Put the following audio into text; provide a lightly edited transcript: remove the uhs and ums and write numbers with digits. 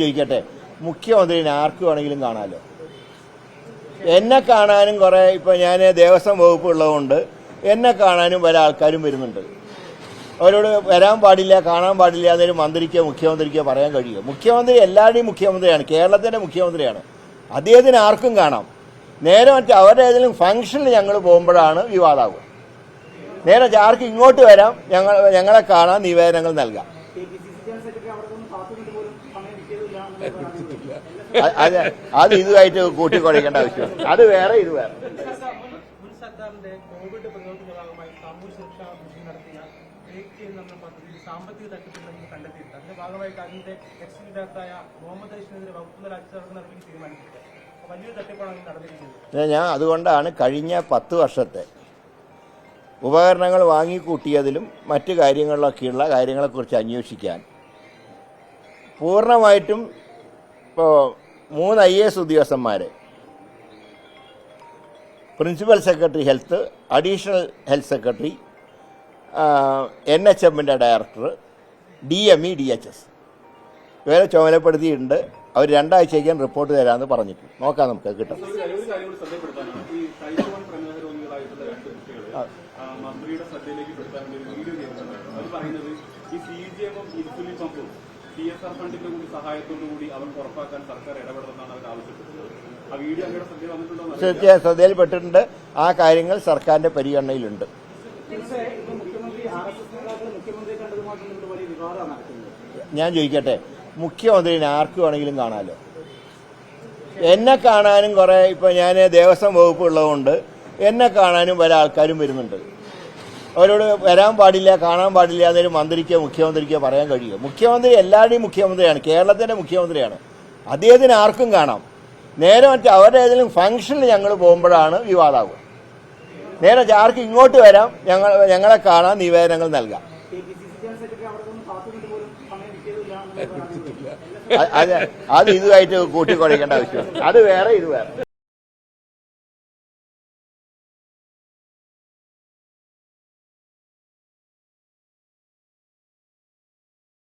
ചോദിക്കട്ടെ, മുഖ്യമന്ത്രിനെ ആർക്ക് വേണമെങ്കിലും കാണാമല്ലോ. എന്നെ കാണാനും കുറെ ഇപ്പൊ ഞാൻ ദേവസ്വം വകുപ്പ് ഉള്ളതുകൊണ്ട് എന്നെ കാണാനും പല ആൾക്കാരും വരുന്നുണ്ട്. അവരോട് വരാൻ പാടില്ല, കാണാൻ പാടില്ല എന്നൊരു മന്ത്രിക്കോ മുഖ്യമന്ത്രിക്കോ പറയാൻ കഴിയുമോ? മുഖ്യമന്ത്രി എല്ലാവരുടെയും മുഖ്യമന്ത്രിയാണ്, കേരളത്തിന്റെ മുഖ്യമന്ത്രിയാണ്. അദ്ദേഹത്തിന് ആർക്കും കാണാം. നേരെ മറ്റേ അവരുടെ ഏതെങ്കിലും ഫംഗ്ഷനിൽ ഞങ്ങൾ പോകുമ്പോഴാണ് വിവാദമാകും. നേരെ ആർക്ക് ഇങ്ങോട്ട് വരാം, ഞങ്ങളെ കാണാൻ നിവേദനങ്ങൾ നൽകാം. അത് ഇതുമായിട്ട് കൂട്ടിക്കുഴയ്ക്കേണ്ട ആവശ്യമാണ്. അത് വേറെ, ഇത് വേറെ. ഞാൻ അതുകൊണ്ടാണ് കഴിഞ്ഞ 10 വർഷത്തെ ഉപകരണങ്ങൾ വാങ്ങിക്കൂട്ടിയതിലും മറ്റു കാര്യങ്ങളിലൊക്കെയുള്ള കാര്യങ്ങളെക്കുറിച്ച് അന്വേഷിക്കാൻ പൂർണ്ണമായിട്ടും ഇപ്പോൾ 3 IAS ഉദ്യോഗസ്ഥന്മാരെ, principal secretary health, additional health secretary, NHMന്റെ ഡയറക്ടർ, DME, DHS ഇവരെ ചുമതലപ്പെടുത്തിയിട്ടുണ്ട്. അവർ 2 ആഴ്ചയ്ക്കും റിപ്പോർട്ട് തരാമെന്ന് പറഞ്ഞിട്ടുണ്ട്. നോക്കാം, നമുക്ക് കിട്ടും. ശ്രദ്ധയിൽപ്പെട്ടിട്ടുണ്ട്. ആ കാര്യങ്ങൾ സർക്കാരിന്റെ പരിഗണനയിലുണ്ട്. ഞാൻ ചോദിക്കട്ടെ, മുഖ്യമന്ത്രിനെ ആർക്ക് വേണമെങ്കിലും കാണാമല്ലോ. എന്നെ കാണാനും കുറെ ഇപ്പൊ ഞാൻ ദേവസ്വം വകുപ്പ് ഉള്ളതുകൊണ്ട് എന്നെ കാണാനും പല ആൾക്കാരും വരുന്നുണ്ട്. അവരോട് വരാൻ പാടില്ല, കാണാൻ പാടില്ല എന്നൊരു മന്ത്രിക്കോ മുഖ്യമന്ത്രിക്കോ പറയാൻ കഴിയുമോ? മുഖ്യമന്ത്രി എല്ലാവരുടെയും മുഖ്യമന്ത്രിയാണ്, കേരളത്തിന്റെ മുഖ്യമന്ത്രിയാണ്. അദ്ദേഹത്തിന് ആർക്കും കാണാം. നേരെ മറ്റേ അവരുടെ ഏതെങ്കിലും ഫംഗ്ഷനിൽ ഞങ്ങൾ പോകുമ്പോഴാണ് വിവാദമാകും. നേരെ ആർക്ക് ഇങ്ങോട്ട് വരാം, ഞങ്ങളെ കാണാൻ നിവേദനങ്ങൾ നൽകാം. അത് ഇതുമായിട്ട് കൂട്ടിക്കുഴയ്ക്കേണ്ട ആവശ്യമാണ്. അത് വേറെ, ഇത് വേറെ.